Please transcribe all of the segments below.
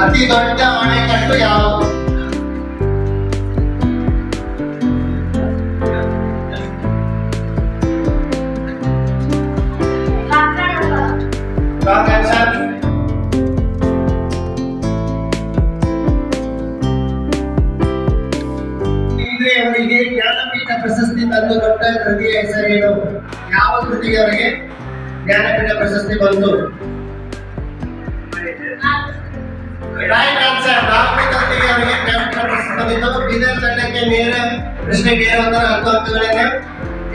ಅತಿ ದೊಡ್ಡ ಅಣೆಕಟ್ಟು ಯಾವುದು? ಅವರಿಗೆ ಜ್ಞಾನಪೀಠ ಪ್ರಶಸ್ತಿ ತಂದು ದೊಡ್ಡ ಕೃತಿಯ ಹೆಸರೇನು? ಯಾವ ಕೃತಿಗೆ ಅವರಿಗೆ ಜ್ಞಾನಪೀಠ ಪ್ರಶಸ್ತಿ ಬಂತು? Right answer. ನಾಲ್ಕನೇ ಕೃತಿಗೆ ಅವರಿಗೆ ಜ್ಞಾನಪೀಠ ಪ್ರಶಸ್ತಿ ಬಂದಿತ್ತು. ಬೀದರ್ ತಂಡಕ್ಕೆ ನೇರ ಪ್ರಶ್ನೆ ನೇರ ಉತ್ತರ 10 ಅಂಕಗಳಿಂದ.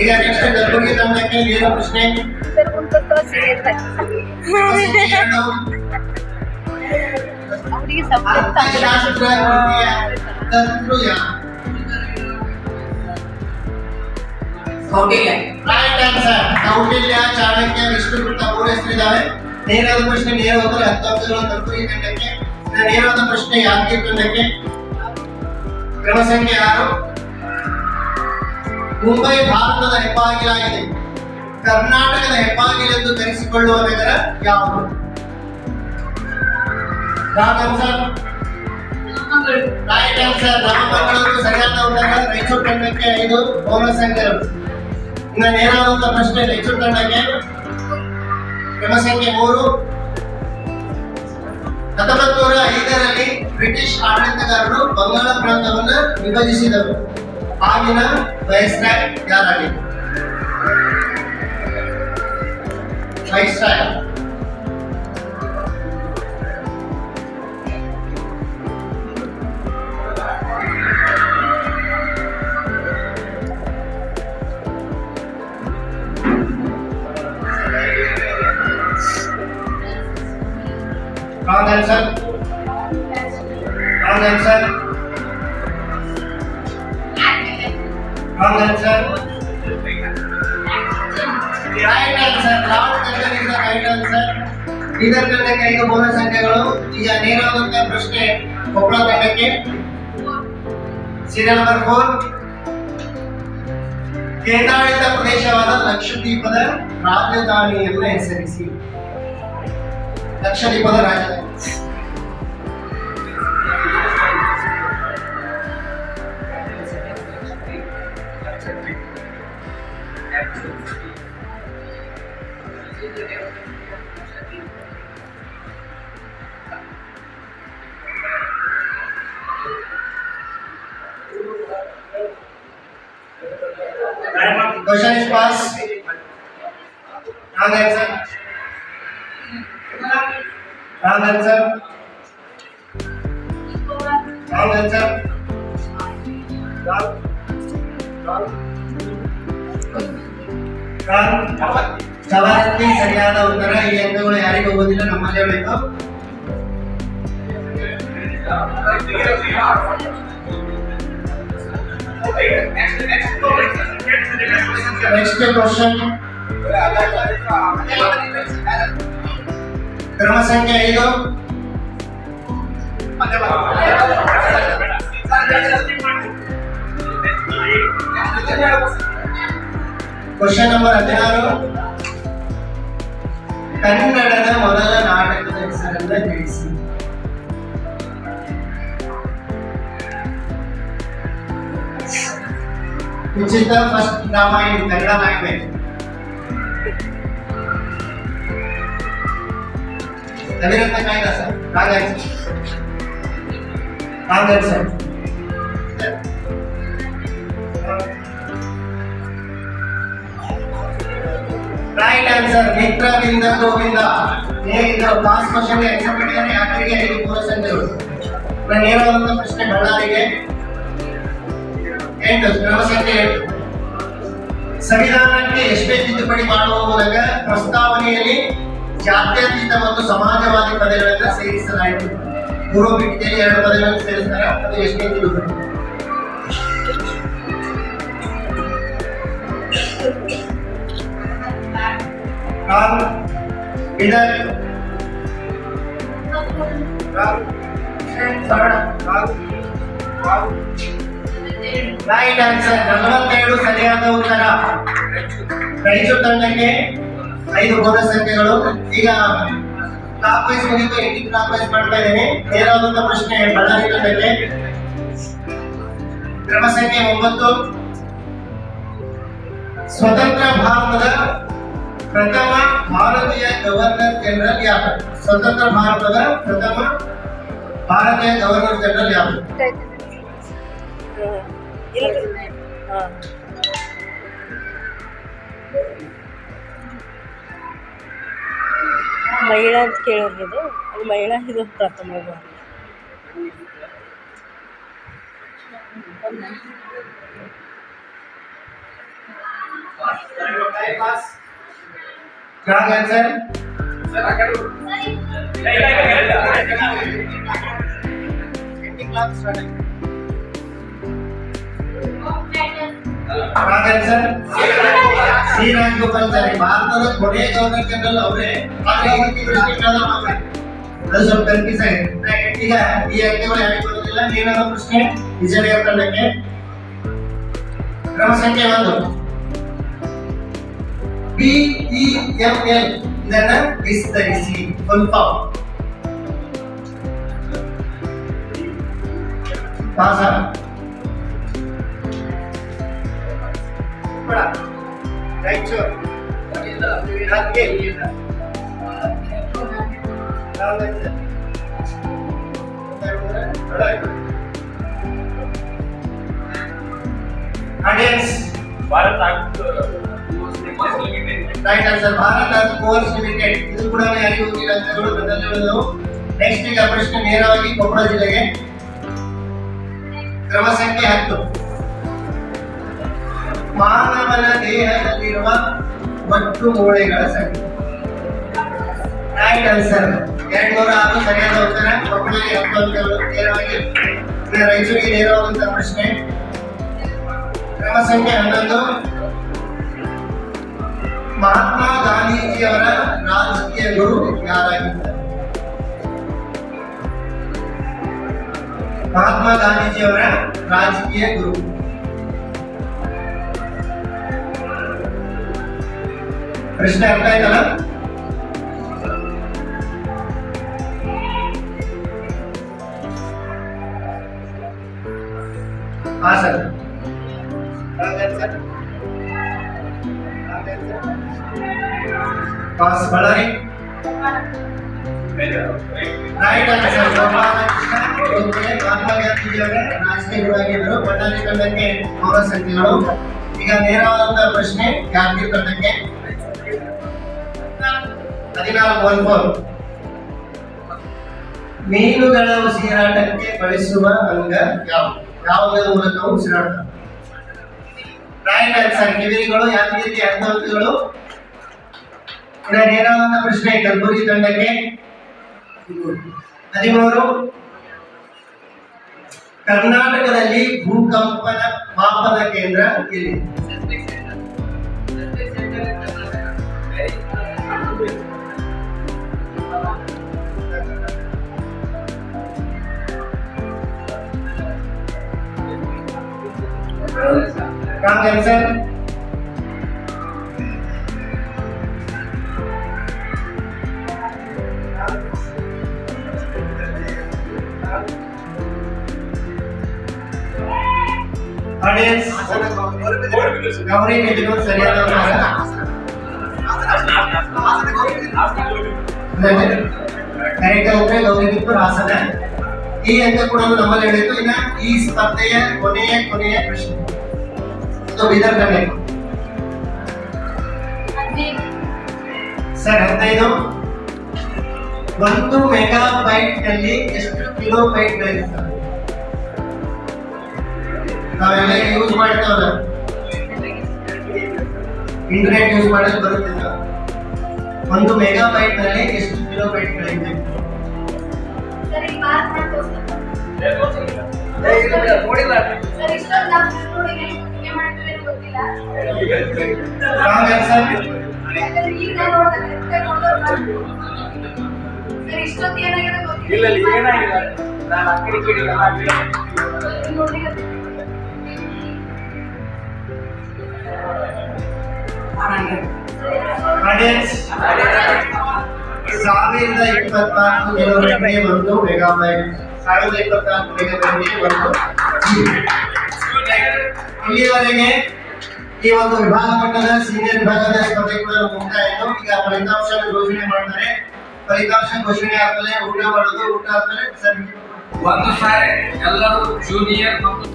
ಈಗ ನೆಕ್ಸ್ಟ್ ಕಲಬುರಗಿ ತಂಡಕ್ಕೆ ನೇರ ಪ್ರಶ್ನೆ. ಅರ್ಥಶಾಸ್ತ್ರ ಕೃತಿಯ ಕರ್ತೃ ಯಾರು? ಕೌಟಿಲ್ಯ. Right answer. ಕೌಟಿಲ್ಯ, ಚಾಣಕ್ಯ, ವಿಷ್ಣುಗುಪ್ತ ಮೂರು ಹೆಸರಿದ್ದಾವೆ. ನೇರವಾದ ಪ್ರಶ್ನೆ ನೇರ ಉತ್ತರ 10 ಅಂಕಗಳು ಕಲಬುರಗಿ ತಂಡಕ್ಕೆ. ನೇರವಾದ ಪ್ರಶ್ನೆ ಯಾದಗಿರಿ ತಂಡಕ್ಕೆ. ಕ್ರಮ ಸಂಖ್ಯೆ 6. ಮುಂಬೈ ಭಾರತದ ಹೆಬ್ಬಾಗಿಲಾಗಿದೆ. ಕರ್ನಾಟಕದ ಹೆಬ್ಬಾಗಿಲೆಂದು ಕರೆಸಿಕೊಳ್ಳುವ ನಗರ ಯಾವುದು? Wrong answer. Right answer. ನಾಮಮಂಗಳೂರು ಸರಿಯಾದ ಉತ್ತರ. ರಾಯಚೂರು ತಂಡಕ್ಕೆ 5 ಬೋನಸ್ ಅಂಕಗಳು. ಇನ್ನು ನೇರವಾದ ಪ್ರಶ್ನೆ ರಾಯಚೂರು ತಂಡಕ್ಕೆ. ಕ್ರಮ ಸಂಖ್ಯೆ 3. 1905ರಲ್ಲಿ ಬ್ರಿಟಿಷ್ ಆಡಳಿತಗಾರರು ಬಂಗಾಳ ಪ್ರಾಂತವನ್ನು ವಿಭಜಿಸಿದರು. ಆಗಿನ ವೈಸ್ರಾಯ್ ಯಾರಾಗಿದ್ದರು? Viceroy. Wrong answer. Wrong answer. Wrong answer. Right answer. Lord Kandan is the right answer. ಇದರ ತಂಡಕ್ಕೆ 5 ಬೋನಸ್ ಅಂಕಗಳು. ಈಗ ನೇರವಾದಂತಹ ಪ್ರಶ್ನೆ ಕೊಪ್ಪಳ ತಂಡಕ್ಕೆ. Serial number 4. ಕೇಂದ್ರಾಡಳಿತ ಪ್ರದೇಶವಾದ ಲಕ್ಷದ್ವೀಪದ ರಾಜಧಾನಿಯನ್ನು ಹೆಸರಿಸಿ. ಲಕ್ಷದ್ವೀಪದ ರಾಜಧಾನಿ. Question is passed. Wrong answer. Wrong answer. Wrong answer. Wrong. ಸವಾಲಕ್ಕೆ ಸರಿಯಾದ ಉತ್ತರ. ಈ ಅಂಕಗಳು ಯಾರಿಗೂ ಹೋಗೋದಿಲ್ಲ, ನಮ್ಮಲ್ಲಿ ಹೇಳಬೇಕು. Next question. ಕ್ರಮ ಸಂಖ್ಯೆ 5. Question number 16. ಕನ್ನಡದ ಮೊದಲ ನಾಟಕದ ಹೆಸರನ್ನು ತಿಳಿಸಿ. Which is the first drama in Kannada language? Ravirata Kaidasa. Wrong answer. Wrong answer. Right answer. Mitra Vinda Govinda. ಇದು ಪಾಸ್ ಕ್ವಶನ್ ಎಕ್ಸಾಮ್ ಮಾಡಿದರೆ ಯಾರಿಗೆ 5 ಬೋನಸ್ ಅಂಕಗಳು. ನಾನು ಹೇಳುವಂತ ಪ್ರಶ್ನೆ ಬಳ್ಳಾರಿಗೆ. ಕ್ರಮ ಸಂಖ್ಯೆ 8. ಸಂವಿಧಾನಕ್ಕೆ ಎಷ್ಟೇ ತಿದ್ದುಪಡಿ ಮಾಡುವ ಮೂಲಕ ಪ್ರಸ್ತಾವನೆಯಲ್ಲಿ ಜಾತ್ಯತೀತ ಮತ್ತು ಸಮಾಜವಾದಿ ಪದಗಳನ್ನು ಸೇರಿಸಲಾಯಿತು. ಪೂರ್ವ ಪೀಠಿಕೆಯಲ್ಲಿ 2 ಪದಗಳನ್ನು ಸೇರಿಸ್ತಾರೆ. ಅದು ಎಷ್ಟೇ ತಿದ್ದುಪಡಿ? Right answer. 42 ಸರಿಯಾದ ಉತ್ತರ. ರಾಯಚೂರು ತಂಡಕ್ಕೆ 5 ಬೋನಸ್ ಅಂಕಗಳು. ಈಗ ಕ್ಲಾಕ್ ವೈಸ್ ಮುಗಿತು, ಆಂಟಿ ಕ್ಲಾಕ್ ವೈಸ್ ಮಾಡ್ತಾ ಇದ್ದೇನೆ. ನೇರವಾದಂತ ಪ್ರಶ್ನೆ ಬಳ್ಳಾರಿ ತಂಡಕ್ಕೆ. ಕ್ರಮ ಸಂಖ್ಯೆ 9. ಸ್ವತಂತ್ರ ಭಾರತದ ಪ್ರಥಮ ಭಾರತೀಯ ಗವರ್ನರ್ ಜನರಲ್ ಯಾರು? ಸ್ವತಂತ್ರ ಭಾರತದ ಪ್ರಥಮ ಭಾರತೀಯ ಗವರ್ನರ್ ಜನರಲ್ ಯಾರು? ಮಹಿಳಾ ಅಂತ ಕೇಳಿರೋದು, ಅದು ಮಹಿಳಾ ಇದು ಪ್ರಥಮ Wrong answer. Wrong answer. C Rajagopalachari ಭಾರತದ ಕೊನೆಯ ಗವರ್ನರ್ ಜನರಲ್ ಅವರೇ. ಆದ್ರೆ ಇದಕ್ಕೆ ಪ್ರಶ್ನೆ ಕೇಳೋದು ಮಾತ್ರ, ಅದು ಸ್ವಲ್ಪ ಕನ್ಫ್ಯೂಸ್ ಆಗಿದೆ. ಈಗ ಈ ಅಂಕಗಳು ಯಾರಿಗೆ ಬರೋದಿಲ್ಲ. ಏನಾದ್ರು ಪ್ರಶ್ನೆ ವಿಜಯ ತಂಡಕ್ಕೆ. ಕ್ರಮ ಸಂಖ್ಯೆ 1. BEML ಇದನ್ನ ವಿಸ್ತರಿಸಿ. ಫುಲ್ ಫಾರ್ಮ್ ಪಾಸ Raichur audience right answer Bharat ಕೋರ್ಸ್ ಲಿಮಿಟೆಡ್. ಇದು ಕೂಡ ಯಾರಿಗೆ ಹೋಗಿಲ್ಲ ಅಂಕಗಳು ಬದಲು. ನೆಕ್ಸ್ಟ್ ಈಗ ಪ್ರಶ್ನೆ ನೇರವಾಗಿ ಕೊಪ್ಪಳ ಜಿಲ್ಲೆಗೆ. ಕ್ರಮ ಸಂಖ್ಯೆ 10. ಮಾನವನ ದೇಹದಲ್ಲಿರುವ ಒಟ್ಟು ಮೂಳೆಗಳ ಸಂಖ್ಯೆ. ರೈಟ್ ಆನ್ಸರ್ 206 ಸರಿಯಾದ ಉತ್ತರ. ಕೊಪ್ಪಳಿಗೆ 10 ಅಂಕಗಳು. ನೇರವಾಗಿ ರಾಯಚೂರಿಗೆ ನೇರವಾದಂತಹ ಪ್ರಶ್ನೆ. ಕ್ರಮ ಸಂಖ್ಯೆ 11. ಮಹಾತ್ಮ ಗಾಂಧೀಜಿಯವರ ರಾಜಕೀಯ ಗುರು ಯಾರಾಗಿದ್ದಾರೆ? ಮಹಾತ್ಮ ಗಾಂಧೀಜಿಯವರ ರಾಜಕೀಯ ಗುರು. ಪ್ರಶ್ನೆ ಅರ್ಥ ಆಯ್ತಲ್ಲ? ಹಾ sir. Pass Ballari. Right answer Mahatma ಗಾಂಧೀಜಿಯವರ ರಾಜಕೀಯ ಗುರುವಾಗಿದ್ದರು. ಬಳ್ಳಾರಿ ತಂಡಕ್ಕೆ 9 ಸಂಖ್ಯೆಗಳು. ಈಗ ನೇರವಾದಂತಹ ಪ್ರಶ್ನೆ ಯಾದಗಿರಿ ತಂಡಕ್ಕೆ. 14. ಮೀನುಗಳ ಉಸಿರಾಟಕ್ಕೆ ಬಳಸುವ ಅಂಗ ಯಾವುದು? ಯಾವುದರ ಮೂಲಕ ಉಸಿರಾಡ್ತಾರೆ? ರೈಟ್ ಆನ್ಸರ್ ಕಿವಿಗಳು. ಯಾದಗಿರಿಗೆ 10 ಅಂಕಗಳು. ನೇರವಾದ ಪ್ರಶ್ನೆ ಕಲಬುರಗಿ ತಂಡಕ್ಕೆ. 13. ಕರ್ನಾಟಕದಲ್ಲಿ ಭೂಕಂಪನ ಮಾಪನ ಕೇಂದ್ರ ಎಲ್ಲಿ? Wrong answer. Audience, Gauri Bidanur ಸರಿಯಾದ ಉತ್ತರ. ಕರೆಕ್ಟ್ ಉತ್ತರ ಗೌರಿ ಬಿದನೂರು ಹಾಸನ. ಈ ಅಂಕ ಕೂಡ ನಮ್ಮಲ್ಲಿ ಹೇಳಿದ್ದು. ಇನ್ನ ಈ ಸ್ಪರ್ಧೆಯ ಕೊನೆಯ ಪ್ರಶ್ನೆ ಇದು ಬೀದರ್ ತಂಡ ಸರ್. 15. 1 ಮೆಗಾಬೈಟ್ ನಲ್ಲಿ ಎಷ್ಟು ಕಿಲೋಬೈಟ್ ಗಳಿರ್ತವೆ? ನಾವೆಲ್ಲ ಯೂಸ್ ಮಾಡ್ತಾವಲ್ಲ, ಇಂಟರ್ನೆಟ್ ಯೂಸ್ ಮಾಡೋದು ಬರುತ್ತಿಲ್ಲ. 1 ಮೆಗಾಬೈಟ್ ನಲ್ಲಿ ಎಷ್ಟು ಕಿಲೋಬೈಟ್ ಗಳಿವೆ? 1024 ಕಿಲೋಮೀಟರ್ಗೆ ಒಂದು ಮೆಗಾಬೈಟ್. 1024 ಮೆಗಾಬೈಟ್ಗೆ ಒಂದು GB. ಇಲ್ಲಿಯವರೆಗೆ ಈ ಒಂದು ವಿಭಾಗ ಮಟ್ಟದ ಸೀನಿಯರ್ ವಿಭಾಗದ ಸ್ಪರ್ಧೆ ಕೂಡ ಮುಕ್ತಾಯಿತು. ಈಗ ಫಲಿತಾಂಶ ಘೋಷಣೆ ಮಾಡ್ತಾರೆ. ಫಲಿತಾಂಶ ಘೋಷಣೆ ಆದ್ಮೇಲೆ ಊಟ ಮಾಡೋದು, ಊಟ ಆದ್ಮೇಲೆ ಒಂದು ಸಾರಿ ಎಲ್ಲರೂ ಜೂನಿಯರ್ ಮತ್ತು